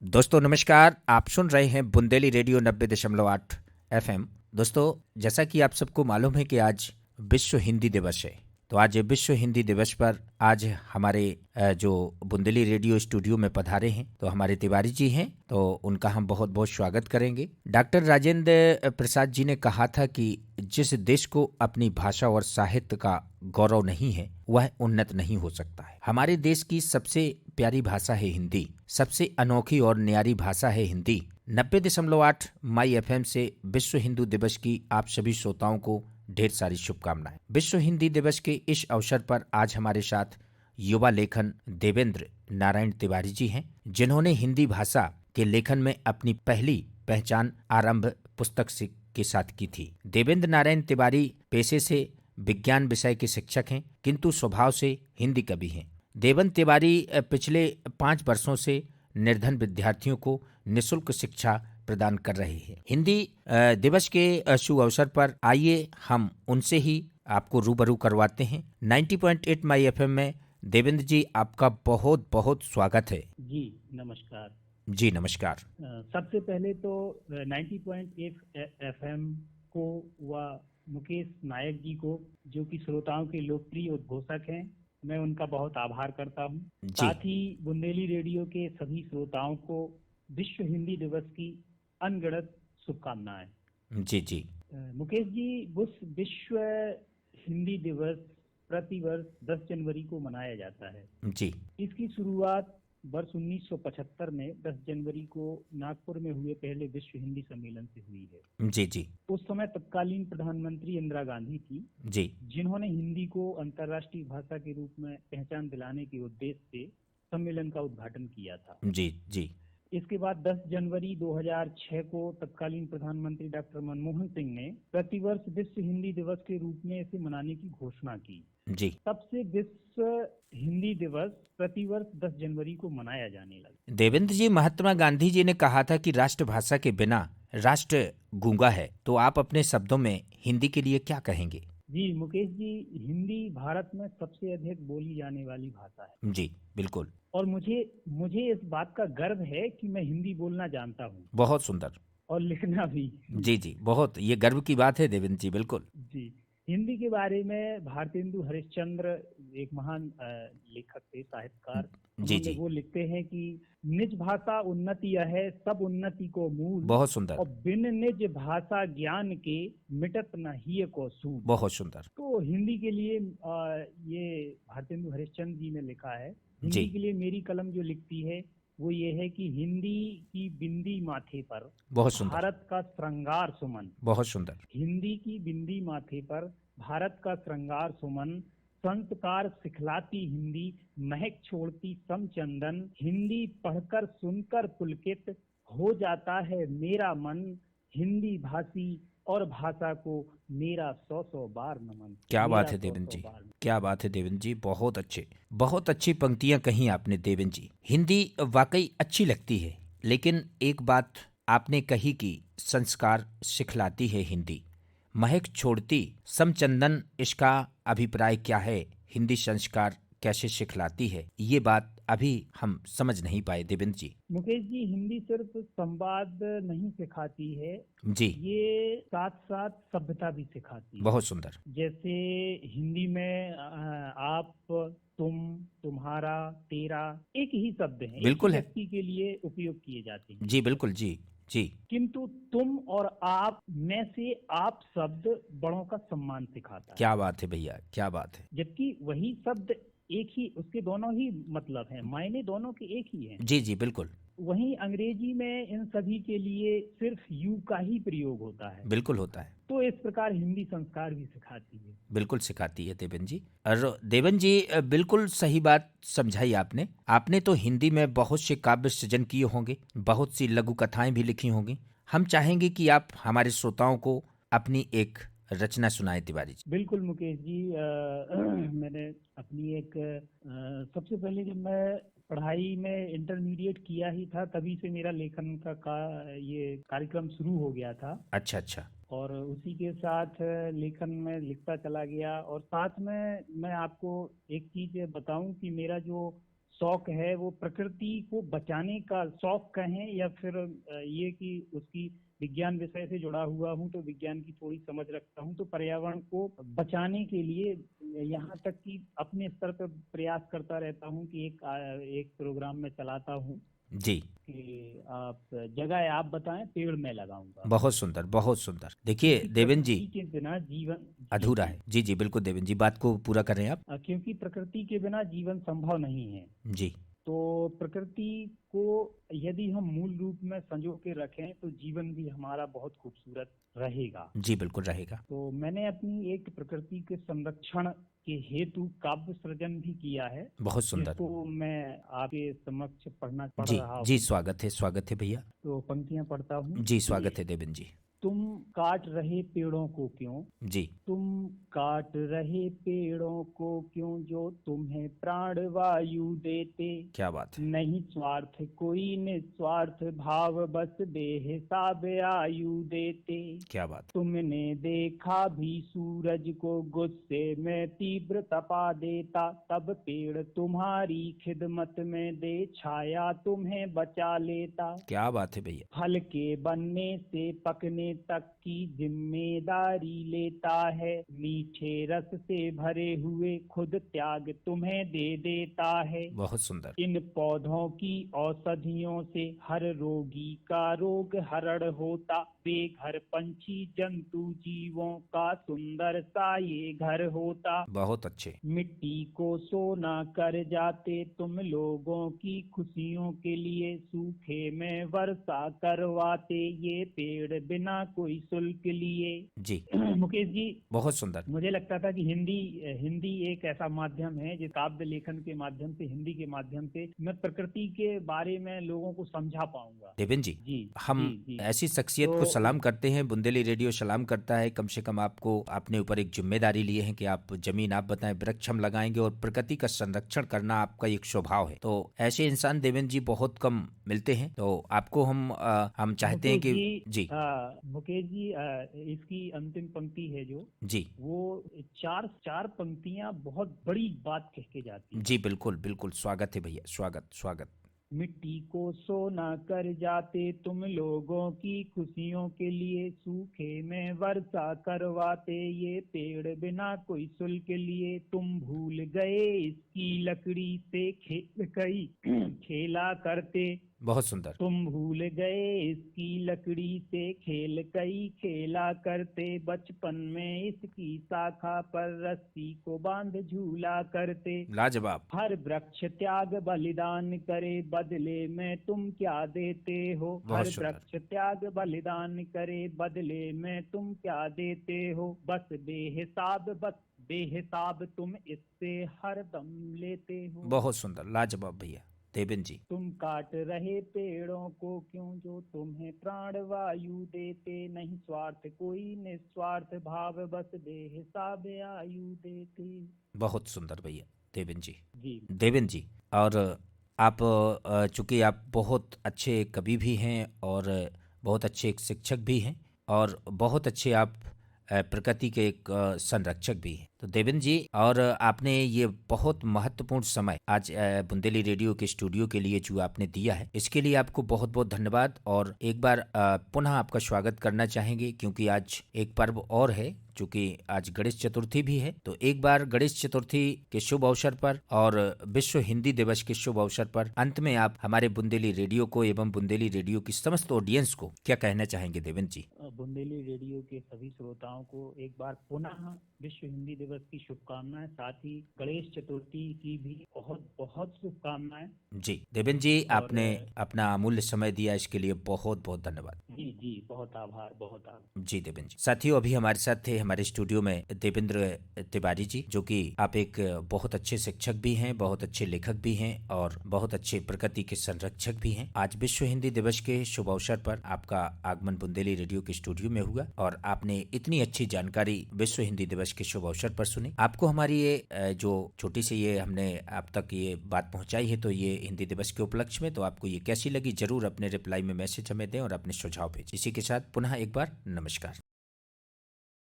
दोस्तों नमस्कार, आप सुन रहे हैं बुंदेली रेडियो 90.8 एफएम। दोस्तों, जैसा कि आप सबको मालूम है कि आज विश्व हिंदी दिवस है। तो आज विश्व हिंदी दिवस पर आज हमारे जो बुंदेली रेडियो स्टूडियो में पधारे हैं तो हमारे तिवारी जी हैं, तो उनका हम बहुत बहुत स्वागत करेंगे। डॉक्टर राजेंद्र प्रसाद जी ने कहा था कि जिस देश को अपनी भाषा और साहित्य का गौरव नहीं है वह उन्नत नहीं हो सकता है। हमारे देश की सबसे प्यारी भाषा है हिंदी, सबसे अनोखी और न्यारी भाषा है हिंदी। 90.8 माई एफएम से विश्व हिंदू दिवस की आप सभी श्रोताओं को ढेर सारी शुभकामनाएं। विश्व हिंदी दिवस के इस अवसर पर आज हमारे साथ युवा लेखन देवेंद्र नारायण तिवारी जी हैं, जिन्होंने हिंदी भाषा के लेखन में अपनी पहली पहचान आरंभ पुस्तक के साथ की थी। देवेंद्र नारायण तिवारी पेशे से विज्ञान विषय के शिक्षक हैं, किंतु स्वभाव से हिंदी कवि हैं। देवेंद्र तिवारी पिछले 5 वर्षों से निर्धन विद्यार्थियों को निःशुल्क शिक्षा प्रदान कर रहे हैं। हिंदी दिवस के शुभ अवसर पर आइए हम उनसे ही आपको रूबरू करवाते हैं। 90.8 माई एफएम में देवेंद्र जी, आपका बहुत बहुत स्वागत है। जी नमस्कार। जी नमस्कार। सबसे पहले तो 90.8 एफएम को व मुकेश नायक जी को, जो कि श्रोताओं के लोकप्रिय उद्घोषक हैं, मैं उनका बहुत आभार करता हूं। जी साथ ही बुंदेली रेडियो के सभी श्रोताओं को विश्व हिंदी दिवस की अनगिनत शुभकामनाएं। जी जी मुकेश जी, विश्व हिंदी दिवस प्रतिवर्ष 10 जनवरी को मनाया जाता है। जी इसकी शुरुआत वर्ष 1975 में 10 जनवरी को नागपुर में हुए पहले विश्व हिंदी सम्मेलन से हुई है। जी जी उस समय तत्कालीन प्रधानमंत्री इंदिरा गांधी थी, जी जिन्होंने हिंदी को अंतर्राष्ट्रीय भाषा के रूप में पहचान दिलाने के उद्देश्य से सम्मेलन का उद्घाटन किया था। जी जी इसके बाद 10 जनवरी 2006 को तत्कालीन प्रधानमंत्री डॉक्टर मनमोहन सिंह ने प्रतिवर्ष विश्व हिंदी दिवस के रूप में इसे मनाने की घोषणा की। जी तब से विश्व हिंदी दिवस प्रतिवर्ष 10 जनवरी को मनाया जाने लगा। देवेंद्र जी, महात्मा गांधी जी ने कहा था कि राष्ट्रभाषा के बिना राष्ट्र गूंगा है। तो आप अपने शब्दों में हिंदी के लिए क्या कहेंगे? जी मुकेश जी, हिंदी भारत में सबसे अधिक बोली जाने वाली भाषा है। जी बिल्कुल। और मुझे मुझे इस बात का गर्व है कि मैं हिंदी बोलना जानता हूँ बहुत सुंदर। और लिखना भी। जी जी, बहुत ये गर्व की बात है देवेंद्र जी, बिल्कुल। जी, हिंदी के बारे में भारतेंदु हरिश्चंद्र एक महान लेखक थे, साहित्यकार। जी उन्होंने जी, वो लिखते हैं कि निज भाषा उन्नति यह है, सब उन्नति को मूल, बहुत सुंदर। और बिन निज भाषा ज्ञान के मिटत न हिय को सूल। बहुत सुंदर। तो हिंदी के लिए ये भारतेंदु हरिश्चंद्र जी ने लिखा है। जी हिंदी के लिए मेरी कलम जो लिखती है वो ये है कि हिंदी की बिंदी माथे पर बहुत सुंदर। भारत का श्रृंगार सुमन। बहुत सुंदर। हिंदी की बिंदी माथे पर भारत का श्रृंगार सुमन, संस्कार सिखलाती हिंदी, महक छोड़ती समचंदन। हिंदी पढ़कर सुनकर पुलकित हो जाता है मेरा मन। हिंदी भाषी और भाषा को मेरा 100 बार नमन। क्या बात मेरा है सौ देवेंद्र सौ जी, बार नमन। क्या बात है देवेंद्र जी, बहुत अच्छे, बहुत अच्छी पंक्तियां कही आपने देवेंद्र जी। हिंदी वाकई अच्छी लगती है, लेकिन एक बात आपने कही कि संस्कार सिखलाती है हिंदी, महक छोड़ती समचंदन। इसका अभिप्राय क्या है? हिंदी संस्कार कैसे सिखलाती है? ये बात अभी हम समझ नहीं पाए देवेंद्र जी। मुकेश जी, हिंदी सिर्फ संवाद नहीं सिखाती है, जी ये साथ साथ सभ्यता भी सिखाती है। बहुत सुंदर। जैसे हिंदी में आप, तुम, तुम्हारा, तेरा एक ही शब्द हैं, एक ही बिल्कुल है। व्यक्ति के लिए उपयोग किए जाते हैं। जी बिल्कुल। जी जी किंतु तुम और आप में से आप शब्द बड़ों का सम्मान सिखाता है। क्या बात है भैया, क्या बात है। जबकि वही शब्द एक ही, उसके दोनों ही मतलब हैं, मायने दोनों के एक ही हैं। जी जी बिल्कुल। वहीं अंग्रेजी में इन सभी के लिए सिर्फ यू का ही प्रयोग होता है। बिल्कुल होता है। तो इस प्रकार हिंदी संस्कार भी सिखाती है। बिल्कुल सिखाती है देवन जी। और देवन जी, बिल्कुल सही बात समझाई आपने। आपने तो हिंदी में बहुत से काव्य सृजन किए होंगे, बहुत सी लघु कथाएं भी लिखी होंगी। हम चाहेंगे कि आप हमारे श्रोताओं को अपनी एक रचना सुनाए तिवारी जी। बिल्कुल मुकेश जी, मैंने अपनी एक सबसे पहले जब मैं पढ़ाई में इंटरमीडिएट किया ही था, तभी से मेरा लेखन ये कार्यक्रम शुरू हो गया था। अच्छा अच्छा। और उसी के साथ लेखन में लिखता चला गया। और साथ में मैं आपको एक चीज बताऊं कि मेरा जो शौक है वो प्रकृति को बचाने का शौक कहें, या फिर ये कि उसकी विज्ञान विषय से जुड़ा हुआ हूँ तो विज्ञान की थोड़ी समझ रखता हूँ, तो पर्यावरण को बचाने के लिए यहाँ तक कि अपने स्तर पर प्रयास करता रहता हूँ कि एक प्रोग्राम में चलाता हूँ जी, कि आप जगह आप बताएं, पेड़ मैं लगाऊंगा। बहुत सुंदर, बहुत सुंदर। देखिए क्योंकि देवेन जी, प्रकृति के बिना जीवन, जी अधूरा जी, है। जी जी, बिल्कुल देवेन जी, बात को पूरा करें आप। क्योंकि प्रकृति के बिना जीवन संभव नहीं है। जी तो प्रकृति को यदि हम मूल रूप में संजो के रखें तो जीवन भी हमारा बहुत खूबसूरत रहेगा। जी, बिल्कुल रहेगा। तो मैंने अपनी एक प्रकृति के संरक्षण के हेतु काव्य सृजन भी किया है, बहुत सुंदर। जिसको मैं आपके समक्ष पढ़ जी रहा जी, हूँ। स्वागत है भैया। तो पंक्तियां पढ़ता हूँ। जी, स्वागत है देवेन जी। तुम काट रहे पेड़ों को क्यों, जी, तुम काट रहे पेड़ों को क्यों, जो तुम्हें प्राण वायु देते। क्या बात है। नहीं स्वार्थ कोई निस्वार्थ भाव, बस बेहिसाब आयु देते। क्या बात। तुमने देखा भी सूरज को गुस्से में तीव्र तपा देता, तब पेड़ तुम्हारी खिदमत में दे छाया तुम्हें बचा लेता। क्या बात है भैया। फल के बनने से पकने तक की जिम्मेदारी लेता है, मीठे रस से भरे हुए खुद त्याग तुम्हें दे देता है। बहुत सुंदर। इन पौधों की औषधियों से हर रोगी का रोग हरण होता, बेघर पंछी जंतु जीवों का सुंदर सा ये घर होता। बहुत अच्छे। मिट्टी को सोना कर जाते तुम लोगों की खुशियों के लिए, सूखे में वर्षा करवाते ये पेड़ बिना कोई शुल्क लिए। जी, मुकेश जी, बहुत सुंदर। मुझे लगता था कि हिंदी हिंदी एक ऐसा माध्यम है जिस काव्य लेखन के माध्यम से, हिंदी के माध्यम से मैं प्रकृति के बारे में लोगों को समझा पाऊंगा। देवेन जी, जी हम जी जी। ऐसी शख्सियत को तो सलाम करते हैं, बुंदेली रेडियो सलाम करता है। कम से कम आपको अपने ऊपर एक जिम्मेदारी लिए हैं कि आप जमीन आप बताएं, वृक्ष हम लगाएंगे और प्रकृति का संरक्षण करना आपका एक स्वभाव है। तो ऐसे इंसान देवेन जी बहुत कम मिलते हैं। तो आपको हम चाहते हैं मुकेश कि जी, जी मुकेश जी, इसकी अंतिम पंक्ति है जो, जी वो चार चार पंक्तियां बहुत बड़ी बात कह के जाती जी, हैं। बिल्कुल बिल्कुल, स्वागत है भैया, स्वागत स्वागत। मिट्टी को सोना कर जाते तुम लोगों की खुशियों के लिए, सूखे में वर्षा करवाते ये पेड़ बिना कोई शुल्क लिए। तुम भूल गए इसकी लकड़ी से खेल कई खेला करते, बहुत सुंदर। तुम भूल गए इसकी लकड़ी से खेल कई खेला करते। बचपन में इसकी शाखा पर रस्सी को बांध झूला करते। लाजवाब। हर वृक्ष त्याग बलिदान करे, बदले में तुम क्या देते हो। बहुत हर सुंदर। वृक्ष त्याग बलिदान करे, बदले में तुम क्या देते हो। बस बेहिसाब तुम इससे हर दम लेते हो। बहुत सुंदर, लाजवाब भैया देवेन जी। तुम काट रहे पेड़ों को क्यों, जो तुम्हें प्राण वायु देते। नहीं स्वार्थ कोई निस्वार्थ भाव, बस बेहिसाब आयु देते। बहुत सुंदर भैया देवेन जी। जी देवेन जी, और आप चूंकि आप बहुत अच्छे कवि भी हैं और बहुत अच्छे एक शिक्षक भी हैं और बहुत अच्छे आप प्रकृति के एक संरक्षक भी हैं। तो देवेन जी, और आपने ये बहुत महत्वपूर्ण समय आज बुंदेली रेडियो के स्टूडियो के लिए जो आपने दिया है, इसके लिए आपको बहुत बहुत धन्यवाद। और एक बार पुनः आपका स्वागत करना चाहेंगे, क्योंकि आज एक पर्व और है, चूंकि आज गणेश चतुर्थी भी है। तो एक बार गणेश चतुर्थी के शुभ अवसर पर और विश्व हिंदी दिवस के शुभ अवसर पर अंत में आप हमारे बुंदेली रेडियो को एवं बुंदेली रेडियो की समस्त ऑडियंस को क्या कहना चाहेंगे देवेन जी? बुंदेली रेडियो के सभी श्रोताओं को एक बार पुनः विश्व हिंदी दिवस की शुभकामनाएं, साथ ही गणेश चतुर्थी की भी बहुत बहुत शुभकामनाएं। जी देवेन जी, और आपने अपना अमूल्य समय दिया, इसके लिए बहुत बहुत धन्यवाद। जी जी, बहुत आभार, बहुत आभार। जी देवेंद्र जी। साथियों, अभी हमारे साथ थे हमारे स्टूडियो में देवेंद्र तिवारी जी, जो कि आप एक बहुत अच्छे शिक्षक भी हैं, बहुत अच्छे लेखक भी हैं और बहुत अच्छे प्रकृति के संरक्षक भी हैं। आज विश्व हिंदी दिवस के शुभ अवसर पर आपका आगमन बुंदेली रेडियो के स्टूडियो में हुआ और आपने इतनी अच्छी जानकारी विश्व हिंदी दिवस के शुभ अवसर पर सुनी। आपको हमारी ये जो छोटी सी ये हमने आप तक ये बात पहुंचाई है, तो ये हिंदी दिवस के उपलक्ष्य में, तो आपको ये कैसी लगी जरूर अपने रिप्लाई में मैसेज हमें दें और अपने सुझाव भेजें। इसी के साथ पुनः एक बार नमस्कार।